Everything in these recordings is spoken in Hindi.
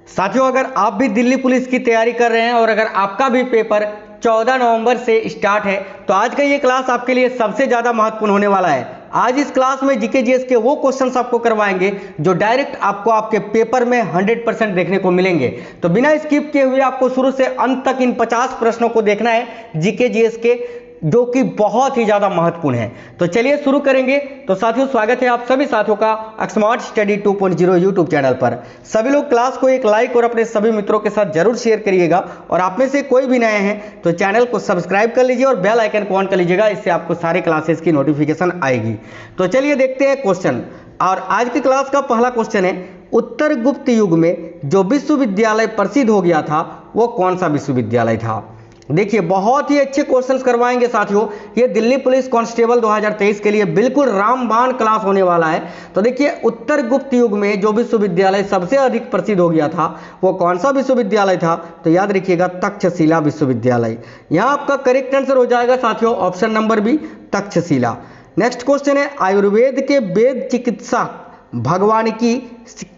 साथियों, अगर आप भी दिल्ली पुलिस की तैयारी कर रहे हैं और अगर आपका भी पेपर 14 नवंबर से स्टार्ट है तो आज का ये क्लास आपके लिए सबसे ज़्यादा महत्वपूर्ण होने वाला है। आज इस क्लास में जीके जीएस के वो क्वेश्चंस आपको करवाएंगे जो डायरेक्ट आपको आपके पेपर में 100% देखने को मिलेंगे। तो बिना स्किप किए हुए आपको शुरू से अंत तक इन 50 प्रश्नों को देखना है जीके जीएस के, जो कि बहुत ही ज़्यादा महत्वपूर्ण है। तो चलिए शुरू करेंगे। तो साथियों, स्वागत है आप सभी साथियों का स्मार्ट स्टडी 2.0 यूट्यूब चैनल पर। सभी लोग क्लास को एक लाइक और अपने सभी मित्रों के साथ जरूर शेयर करिएगा और आप में से कोई भी नए हैं तो चैनल को सब्सक्राइब कर लीजिए और बेल आइकन को ऑन कर लीजिएगा, इससे आपको सारे क्लासेस की नोटिफिकेशन आएगी। तो चलिए देखते हैं क्वेश्चन। और आज की क्लास का पहला क्वेश्चन है, उत्तर गुप्त युग में जो विश्वविद्यालय प्रसिद्ध हो गया था वो कौन सा विश्वविद्यालय था। देखिए, बहुत ही अच्छे क्वेश्चंस करवाएंगे साथियों। ये दिल्ली पुलिस कांस्टेबल 2023 के लिए बिल्कुल रामबाण क्लास होने वाला है। तो देखिए, उत्तर गुप्त युग में जो विश्वविद्यालय सबसे अधिक प्रसिद्ध हो गया था वो कौन सा विश्वविद्यालय था, तो याद रखिएगा तक्षशिला विश्वविद्यालय। यहाँ आपका करेक्ट आंसर हो जाएगा साथियों option number B, Takshashila. Next question है, आयुर्वेद के वेद चिकित्सक भगवान की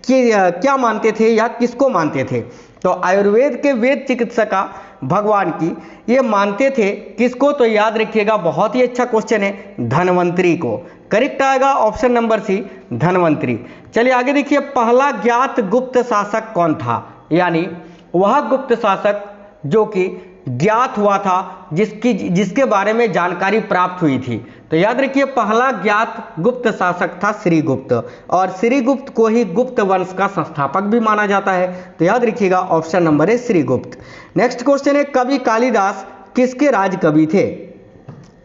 क्या मानते थे या किसको मानते थे। तो आयुर्वेद के वेद चिकित्सक भगवान की ये मानते थे किसको, तो याद रखिएगा बहुत ही अच्छा क्वेश्चन है, धन्वंतरी को। करेक्ट आएगा ऑप्शन नंबर सी, धन्वंतरी। चलिए आगे देखिए, पहला ज्ञात गुप्त शासक कौन था, यानी वह गुप्त शासक जो कि ज्ञात हुआ था, जिसके बारे में जानकारी प्राप्त हुई थी। तो याद रखिए, पहला ज्ञात गुप्त शासक था श्रीगुप्त, और श्रीगुप्त को ही गुप्त वंश का संस्थापक भी माना जाता है। तो याद रखिएगा ऑप्शन नंबर है श्रीगुप्त। नेक्स्ट क्वेश्चन है, कवि कालिदास किसके राज कवि थे।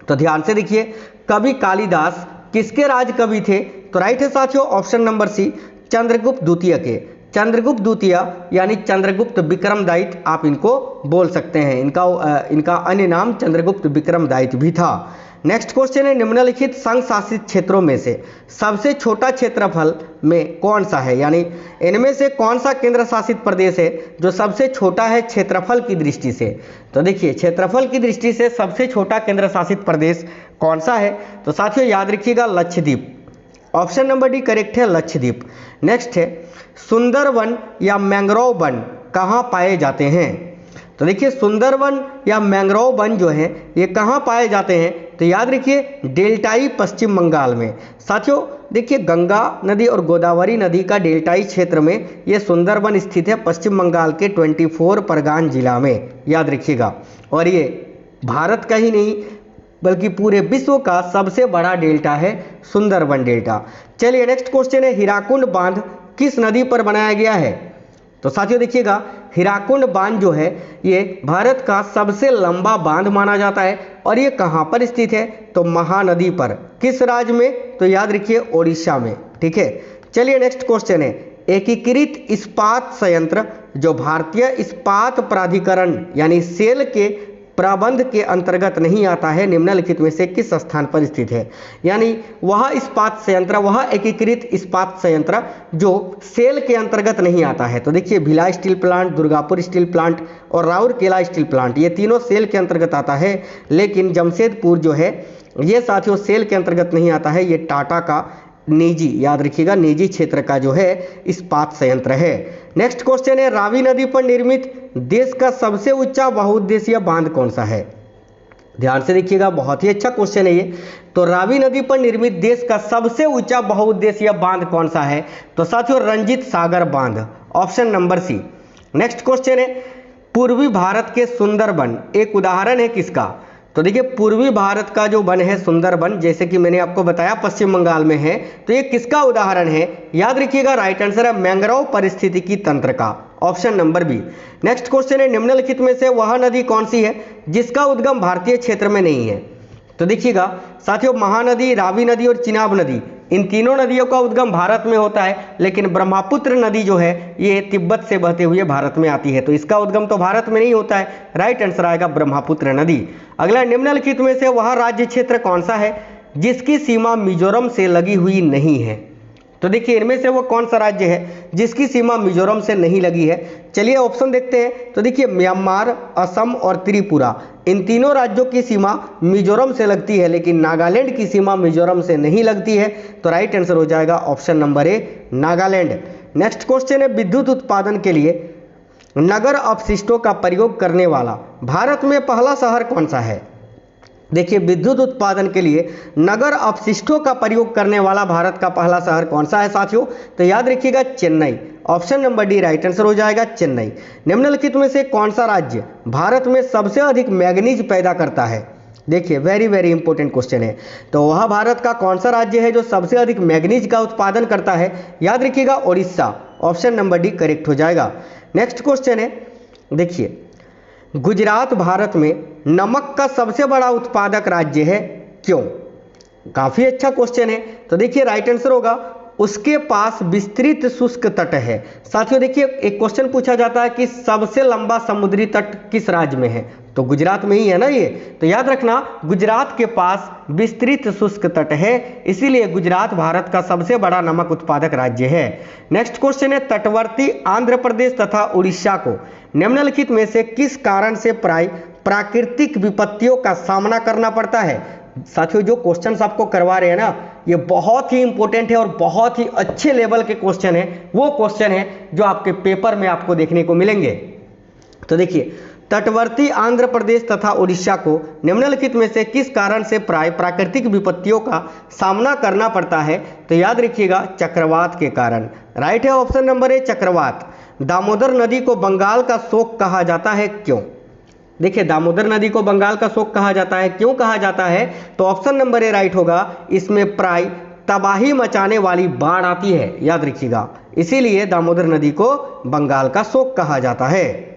तो ध्यान से देखिए, कवि कालिदास किसके राज कवि थे, तो राइट है साथियों ऑप्शन नंबर सी, चंद्रगुप्त द्वितीय के। चंद्रगुप्त द्वितीय यानी चंद्रगुप्त विक्रमदायित आप इनको बोल सकते हैं, इनका अन्य नाम चंद्रगुप्त विक्रमदायित भी था। नेक्स्ट क्वेश्चन है, निम्नलिखित संघ शासित क्षेत्रों में से सबसे छोटा क्षेत्रफल में कौन सा है, यानी इनमें से कौन सा केंद्र शासित प्रदेश है जो सबसे छोटा है क्षेत्रफल की दृष्टि से। तो देखिए, क्षेत्रफल की दृष्टि से सबसे छोटा केंद्र शासित प्रदेश कौन सा है, तो साथियों याद रखिएगा Lakshadweep. Option number D correct है, लक्षद्वीप। नेक्स्ट है, सुंदरवन या मैंग्रोव वन कहाँ पाए जाते हैं। तो देखिए, सुंदरवन या मैंग्रोव वन जो है ये कहाँ पाए जाते हैं, तो याद रखिए डेल्टाई पश्चिम बंगाल में। साथियों देखिए, गंगा नदी और गोदावरी नदी का डेल्टाई क्षेत्र में ये सुंदरवन स्थित है, पश्चिम बंगाल के 24 परगान जिला में, याद रखिएगा। और ये भारत का ही नहीं बल्कि पूरे विश्व का सबसे बड़ा डेल्टा है सुंदरवन डेल्टा। चलिए नेक्स्ट क्वेश्चन है, हीराकुंड बांध किस नदी पर बनाया गया है। तो साथियों देखिएगा, हीराकुंड बांध जो है ये भारत का सबसे लंबा बांध माना जाता है और ये कहाँ पर स्थित है, तो महानदी पर। किस राज्य में, तो याद रखिए ओडिशा में। ठीक है, चलिए नेक्स्ट क्वेश्चन है, एकीकृत इस्पात संयंत्र जो भारतीय इस्पात प्राधिकरण यानी सेल के प्रबंध के अंतर्गत नहीं आता है, निम्नलिखित में से किस स्थान पर स्थित है। यानी वह इस्पात संयंत्र, वह एकीकृत इस्पात संयंत्र जो सेल के अंतर्गत नहीं आता है। तो देखिए, Bhilai steel plant, Durgapur steel plant और राउरकेला स्टील प्लांट ये तीनों सेल के अंतर्गत आता है, लेकिन जमशेदपुर जो है ये साथियों सेल के अंतर्गत नहीं आता है, ये टाटा का निजी, याद रखिएगा निजी क्षेत्र का जो है इस्पात संयंत्र है। नेक्स्ट क्वेश्चन है, रावी नदी पर निर्मित देश का सबसे ऊंचा बहुउद्देशीय बांध कौन सा है। ध्यान से देखिएगा, बहुत ही अच्छा क्वेश्चन है ये। तो रावी नदी पर निर्मित देश का सबसे ऊंचा बहुउद्देशीय बांध कौन सा है, तो साथियों रंजीत सागर बांध, option number C. Next question है, पूर्वी भारत के सुंदरवन एक उदाहरण है किसका। तो देखिए, पूर्वी भारत का जो वन है सुंदरवन, जैसे कि मैंने आपको बताया पश्चिम बंगाल में है, तो ये किसका उदाहरण है, याद रखिएगा राइट आंसर है मैंग्रोव पारिस्थितिकी तंत्र का, option number B. Next question है, निम्नलिखित में से वह नदी कौन सी है जिसका उद्गम भारतीय क्षेत्र में नहीं है। तो देखिएगा साथियों, महानदी, रावी नदी और चिनाब नदी इन तीनों नदियों का उद्गम भारत में होता है, लेकिन ब्रह्मपुत्र नदी जो है ये तिब्बत से बहते हुए भारत में आती है, तो इसका उद्गम तो भारत में नहीं होता है। राइट आंसर आएगा ब्रह्मपुत्र नदी। अगला, निम्नलिखित में से वह राज्य क्षेत्र कौन सा है जिसकी सीमा मिजोरम से लगी हुई नहीं है। तो देखिए, इनमें से वो कौन सा राज्य है जिसकी सीमा मिजोरम से नहीं लगी है। चलिए ऑप्शन देखते हैं। तो देखिए, म्यांमार, असम और त्रिपुरा इन तीनों राज्यों की सीमा मिजोरम से लगती है, लेकिन नागालैंड की सीमा मिजोरम से नहीं लगती है। तो राइट आंसर हो जाएगा option number A, Nagaland. Next question है, विद्युत उत्पादन के लिए नगर अपशिष्टों का प्रयोग करने वाला भारत में पहला शहर कौन सा है? देखिए, विद्युत उत्पादन के लिए नगर अपशिष्टों का प्रयोग करने वाला भारत का पहला शहर कौन सा है साथियों? तो याद रखिएगा Chennai. Option number D right answer हो जाएगा चेन्नई। निम्नलिखित में से कौन सा राज्य भारत में सबसे अधिक मैग्नीज पैदा करता है? देखिए, वेरी वेरी इंपॉर्टेंट क्वेश्चन है। तो वह भारत का कौन सा राज्य है जो सबसे अधिक मैग्नीज का उत्पादन करता है? याद रखिएगा Orissa. Option number D correct हो जाएगा। नेक्स्ट क्वेश्चन है, देखिए, गुजरात भारत में नमक का सबसे बड़ा उत्पादक राज्य है, क्यों? काफी अच्छा क्वेश्चन है। तो देखिए राइट आंसर होगा उसके पास विस्तृत शुष्क तट है। साथियों देखिए, एक क्वेश्चन पूछा जाता है कि सबसे लंबा समुद्री तट किस राज्य में है? तो गुजरात में ही है ना ये। तो याद रखना गुजरात के पास विस्तृत शुष्क तट है, इसीलिए गुजरात भारत का सबसे बड़ा नमक उत्पादक राज्य है। नेक्स्ट क्वेश्चन है, तटवर्ती आंध्र प्रदेश तथा उड़ीसा को निम्नलिखित में से किस कारण से प्राय प्राकृतिक विपत्तियों का सामना करना पड़ता है? साथियों जो क्वेश्चंस आपको करवा रहे हैं ना, ये बहुत ही इंपॉर्टेंट है और बहुत ही अच्छे लेवल के क्वेश्चन है। वो क्वेश्चन है जो आपके पेपर में आपको देखने को मिलेंगे। तो देखिए, तटवर्ती आंध्र प्रदेश तथा उड़ीसा को निम्नलिखित में से किस कारण से प्राय प्राकृतिक विपत्तियों का सामना करना पड़ता है? तो याद रखिएगा चक्रवात के कारण। राइट है ऑप्शन नंबर ए चक्रवात। दामोदर नदी को बंगाल का शोक कहा जाता है, क्यों? देखिए, दामोदर नदी को बंगाल का शोक कहा जाता है, क्यों कहा जाता है? तो ऑप्शन नंबर ए राइट होगा, इसमें प्राय तबाही मचाने वाली बाढ़ आती है, याद रखिएगा, इसीलिए दामोदर नदी को बंगाल का शोक कहा जाता है।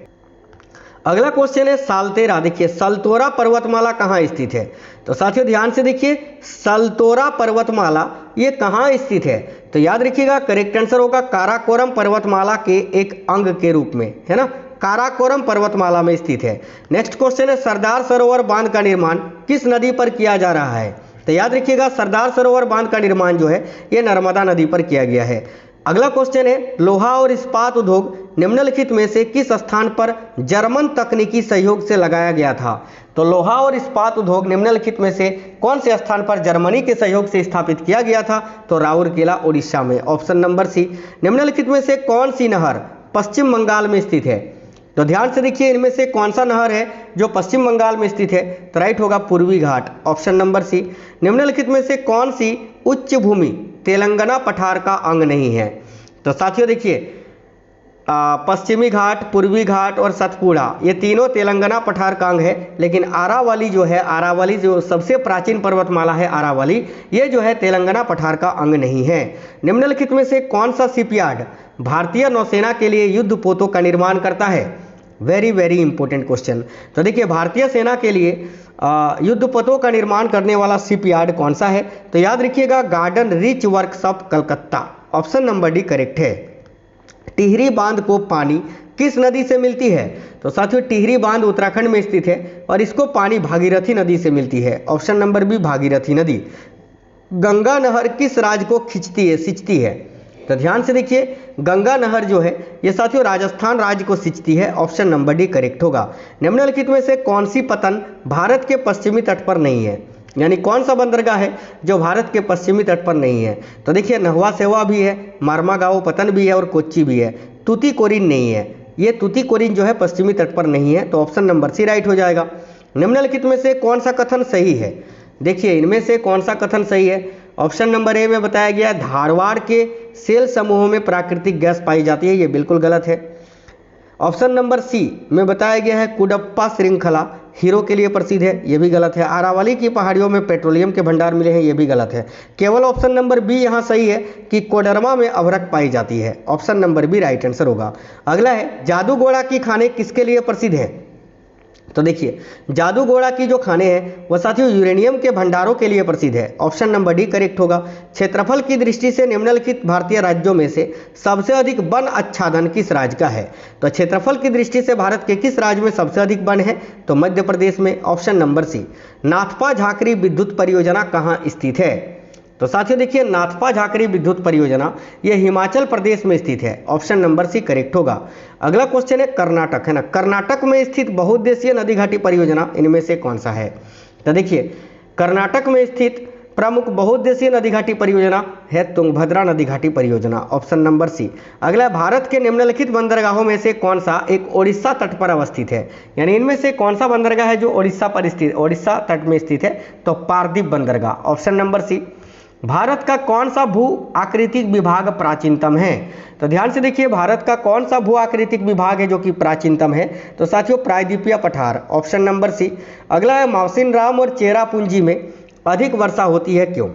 अगला क्वेश्चन है सालतेरा। देखिए, सलतोरा पर्वतमाला कहाँ स्थित है? तो साथियों ध्यान से देखिए, सलतोरा पर्वतमाला ये कहाँ स्थित है? तो याद रखिएगा करेक्ट आंसर होगा काराकोरम पर्वतमाला के एक अंग के रूप में, है ना, काराकोरम पर्वतमाला में स्थित है। नेक्स्ट क्वेश्चन है, सरदार सरोवर बांध का निर्माण किस नदी पर किया जा रहा है? तो याद रखिएगा सरदार सरोवर बांध का निर्माण जो है ये नर्मदा नदी पर किया गया है। अगला क्वेश्चन है, लोहा और इस्पात उद्योग निम्नलिखित में से किस स्थान पर जर्मन तकनीकी सहयोग से लगाया गया था? तो लोहा और इस्पात उद्योग निम्नलिखित में से कौन से स्थान पर जर्मनी के सहयोग से स्थापित किया गया था? तो राउरकेला उड़ीसा में। Option number C. निम्नलिखित में से कौन सी नहर पश्चिम बंगाल में स्थित है? तो ध्यान से देखिए, इनमें से कौन सा नहर है जो पश्चिम बंगाल में स्थित है? तो राइट होगा पूर्वी घाट। Option number C. निम्नलिखित में से कौन सी उच्च भूमि तेलंगाना पठार का अंग नहीं है? तो साथियों देखिए, पश्चिमी घाट, पूर्वी घाट और सतपुड़ा ये तीनों तेलंगाना पठार का अंग है, लेकिन आरावली जो है, आरावली जो सबसे प्राचीन पर्वतमाला है आरावली, ये जो है तेलंगाना पठार का अंग नहीं है। निम्नलिखित में से कौन सा शिपयार्ड भारतीय नौसेना के लिए युद्ध पोतों का निर्माण करता है? Very very important question. तो देखिए, भारतीय सेना के लिए युद्ध पोतों का निर्माण करने वाला शिपयार्ड कौन सा है? तो याद रखिएगा garden rich workshop Calcutta. Option number D correct है। टिहरी बांध को पानी किस नदी से मिलती है? तो साथियों टिहरी बांध उत्तराखंड में स्थित है और इसको पानी भागीरथी नदी से मिलती है। ऑप्शन नंबर बी भागीरथी नदी। गंगा नहर किस राज्य को सिंचती है? तो ध्यान से देखिए, गंगा नहर जो है ये साथियों राजस्थान राज्य को सिंचती है। ऑप्शन नंबर डी करेक्ट होगा। निम्नलिखित में से कौन सी पतन भारत के पश्चिमी तट पर नहीं है? यानी कौन सा बंदरगाह है जो भारत के पश्चिमी तट पर नहीं है? तो देखिए, नहवा सेवा भी है, मार्मागांव पतन भी है और कोच्चि भी है। तूतीकोरिन नहीं है, ये तूतीकोरिन जो है पश्चिमी तट पर नहीं है। तो ऑप्शन नंबर सी राइट हो जाएगा। निम्नलिखित में से कौन सा कथन सही है? देखिए, इनमें से कौन सा कथन सही है? ऑप्शन नंबर ए में बताया गया है धारवाड़ के सेल समूहों में प्राकृतिक गैस पाई जाती है, ये बिल्कुल गलत है। ऑप्शन नंबर सी में बताया गया है कुडप्पा श्रृंखला हीरो के लिए प्रसिद्ध है, ये भी गलत है। आरावली की पहाड़ियों में पेट्रोलियम के भंडार मिले हैं, ये भी गलत है। केवल ऑप्शन नंबर बी यहाँ सही है कि कोडरमा में अभ्रक पाई जाती है। Option number B right answer होगा। अगला है, जादूगोड़ा की खाने किसके लिए प्रसिद्ध है? तो देखिए, जादूगोड़ा की जो खाने हैं वह साथियों यूरेनियम के भंडारों के लिए प्रसिद्ध है। ऑप्शन नंबर डी करेक्ट होगा। क्षेत्रफल की दृष्टि से निम्नलिखित भारतीय राज्यों में से सबसे अधिक वन आच्छादन किस राज्य का है? तो क्षेत्रफल की दृष्टि से भारत के किस राज्य में सबसे अधिक वन है? तो मध्य प्रदेश में। Option number C. Nathpa Jhakri विद्युत परियोजना कहाँ स्थित है? तो साथियों देखिए, नाथपा झाकरी विद्युत परियोजना ये हिमाचल प्रदेश में स्थित है। ऑप्शन नंबर सी करेक्ट होगा। अगला क्वेश्चन है कर्नाटक, है ना, कर्नाटक में स्थित बहुउद्देशीय नदी घाटी परियोजना इनमें से कौन सा है? तो देखिए, कर्नाटक में स्थित प्रमुख बहुउद्देशीय नदी घाटी परियोजना है तुंगभद्रा नदी घाटी परियोजना, ऑप्शन नंबर सी। अगला, भारत के निम्नलिखित बंदरगाहों में से कौन सा एक ओडिशा तट पर अवस्थित है, यानी इनमें से कौन सा बंदरगाह है जो ओडिशा तट में स्थित है, तो पारदीप बंदरगाह, ऑप्शन नंबर सी। भारत का कौन सा भू आकृतिक विभाग प्राचीनतम है, तो ध्यान से देखिए, भारत का कौन सा भू आकृतिक विभाग है जो कि प्राचीनतम है, तो साथियों प्रायद्वीपीय पठार, ऑप्शन नंबर सी। अगला है, माउसिनराम और चेरापूंजी में अधिक वर्षा होती है क्यों,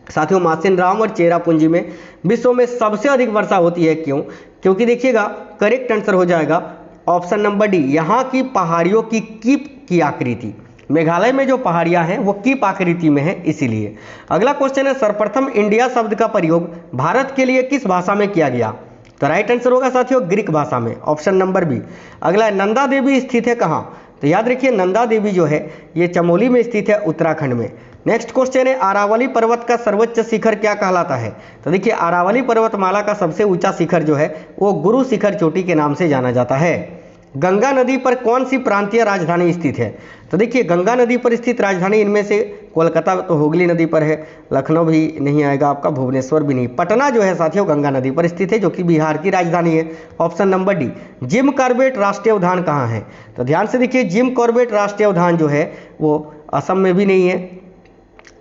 साथियों माउसिनराम और चेरापूंजी में विश्व में सबसे अधिक वर्षा होती है क्यों, क्योंकि देखिएगा करेक्ट आंसर हो जाएगा ऑप्शन नंबर डी, यहाँ की पहाड़ियों की कीप की आकृति, मेघालय में जो पहाड़ियां हैं वो कीप आकृति में है इसीलिए। अगला क्वेश्चन है, सर्वप्रथम इंडिया शब्द का प्रयोग भारत के लिए किस भाषा में किया गया, तो राइट आंसर होगा साथियों ग्रीक भाषा में, ऑप्शन नंबर बी। अगला है, नंदा देवी स्थित है कहाँ, तो याद रखिए नंदा देवी जो है ये चमोली में स्थित है, उत्तराखंड में। नेक्स्ट क्वेश्चन है, अरावली पर्वत का सर्वोच्च शिखर क्या कहलाता है, तो देखिए अरावली पर्वतमाला का सबसे ऊंचा शिखर जो है वो गुरु शिखर चोटी के नाम से जाना जाता है। गंगा नदी पर कौन सी प्रांतीय राजधानी स्थित है, तो देखिए गंगा नदी पर स्थित राजधानी इनमें से कोलकाता तो हुगली नदी पर है, लखनऊ भी नहीं आएगा आपका, भुवनेश्वर भी नहीं, पटना जो है साथियों गंगा नदी पर स्थित है जो कि बिहार की राजधानी है, option number D. Jim Corbett राष्ट्रीय उद्यान कहाँ है, तो ध्यान से देखिए जिम कॉर्बेट राष्ट्रीय उद्यान जो है वो असम में भी नहीं है,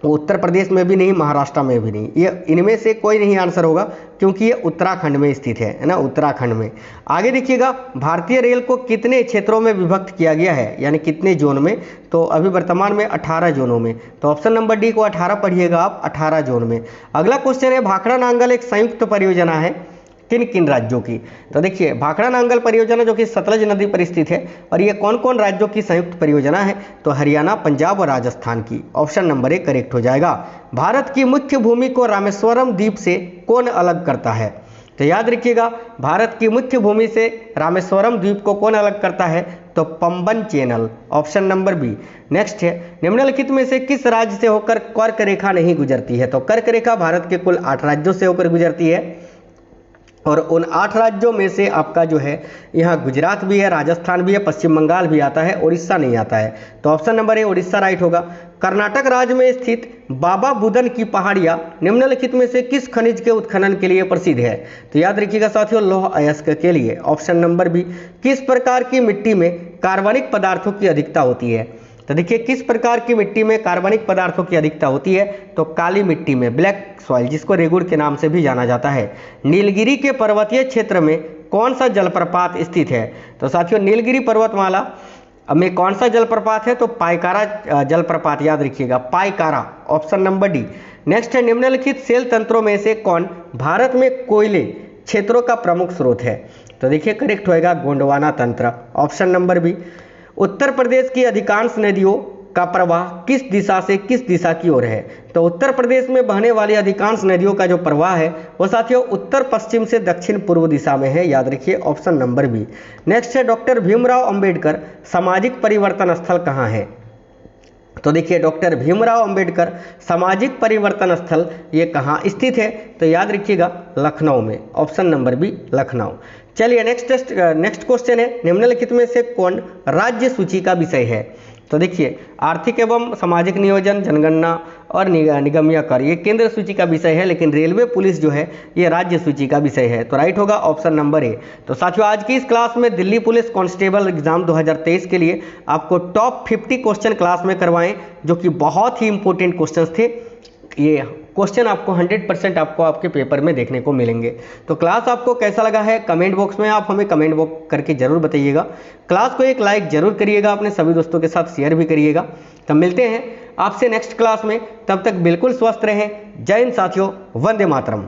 वो उत्तर प्रदेश में भी नहीं, महाराष्ट्र में भी नहीं, ये इनमें से कोई नहीं आंसर होगा क्योंकि ये उत्तराखंड में स्थित है ना, उत्तराखंड में। आगे देखिएगा, भारतीय रेल को कितने क्षेत्रों में विभक्त किया गया है, यानी कितने जोन में, तो अभी वर्तमान में 18 जोनों में, तो ऑप्शन नंबर डी को 18 पढ़िएगा आप, 18 जोन में। अगला क्वेश्चन है, भाखड़ा नांगल एक संयुक्त परियोजना है किन किन राज्यों की, तो देखिए भाखड़ा नांगल परियोजना जो कि सतलज नदी पर स्थित है और ये कौन कौन राज्यों की संयुक्त परियोजना है, तो हरियाणा, पंजाब और राजस्थान की, ऑप्शन नंबर ए करेक्ट हो जाएगा। भारत की मुख्य भूमि को रामेश्वरम द्वीप से कौन अलग करता है, तो याद रखिएगा भारत की मुख्य भूमि से रामेश्वरम द्वीप को कौन अलग करता है, तो Pamban channel, option number B. Next है, निम्नलिखित में से किस राज्य से होकर कर्क रेखा नहीं गुजरती है, तो कर्क रेखा भारत के कुल 8 राज्यों से होकर गुजरती है और उन 8 राज्यों में से आपका जो है यहाँ गुजरात भी है, राजस्थान भी है, पश्चिम बंगाल भी आता है, उड़ीसा नहीं आता है, तो option number A Orissa right होगा। कर्नाटक राज्य में स्थित बाबा बुदन की पहाड़ियाँ निम्नलिखित में से किस खनिज के उत्खनन के लिए प्रसिद्ध है, तो याद रखिएगा साथियों लौह अयस्क के लिए, ऑप्शन नंबर बी। किस प्रकार की मिट्टी में कार्बनिक पदार्थों की अधिकता होती है, तो देखिए किस प्रकार की मिट्टी में कार्बनिक पदार्थों की अधिकता होती है, तो काली मिट्टी में, ब्लैक सॉइल, जिसको रेगुड़ के नाम से भी जाना जाता है। नीलगिरी के पर्वतीय क्षेत्र में कौन सा जलप्रपात स्थित है, तो साथियों नीलगिरी पर्वतमाला में कौन सा जलप्रपात है, तो पाइकारा जलप्रपात, याद रखिएगा Pykara, option number D. Next है, निम्नलिखित सेल तंत्रों में से कौन भारत में कोयले क्षेत्रों का प्रमुख स्रोत है, तो देखिए करेक्ट होएगा गोंडवाना तंत्र, option number B. Uttar Pradesh की अधिकांश नदियों का प्रवाह किस दिशा से किस दिशा की ओर है, तो उत्तर प्रदेश में बहने वाली अधिकांश नदियों का जो प्रवाह है वो साथियों उत्तर पश्चिम से दक्षिण पूर्व दिशा में है, याद रखिए ऑप्शन नंबर बी। नेक्स्ट है, डॉक्टर भीमराव अंबेडकर सामाजिक परिवर्तन स्थल कहाँ है, तो देखिए डॉक्टर भीमराव अंबेडकर सामाजिक परिवर्तन स्थल ये कहाँ स्थित है, तो याद रखिएगा लखनऊ में, ऑप्शन नंबर बी लखनऊ। चलिए नेक्स्ट क्वेश्चन है, निम्नलिखित में से कौन राज्य सूची का विषय है, तो देखिए आर्थिक एवं सामाजिक नियोजन, जनगणना और निगमीय कर ये केंद्र सूची का विषय है, लेकिन रेलवे पुलिस जो है ये राज्य सूची का विषय है, तो राइट होगा ऑप्शन नंबर ए। तो साथियों आज की इस क्लास में दिल्ली पुलिस कांस्टेबल एग्जाम 2023 के लिए आपको टॉप 50 क्वेश्चन क्लास में करवाएं जो कि बहुत ही इंपॉर्टेंट क्वेश्चन थे। ये क्वेश्चन आपको 100% आपको आपके पेपर में देखने को मिलेंगे। तो क्लास आपको कैसा लगा है कमेंट बॉक्स में आप हमें कमेंट बॉक्स करके जरूर बताइएगा। क्लास को एक लाइक जरूर करिएगा, अपने सभी दोस्तों के साथ शेयर भी करिएगा। तब मिलते हैं आपसे नेक्स्ट क्लास में, तब तक बिल्कुल स्वस्थ रहें। जय हिंद साथियों, वंदे मातरम।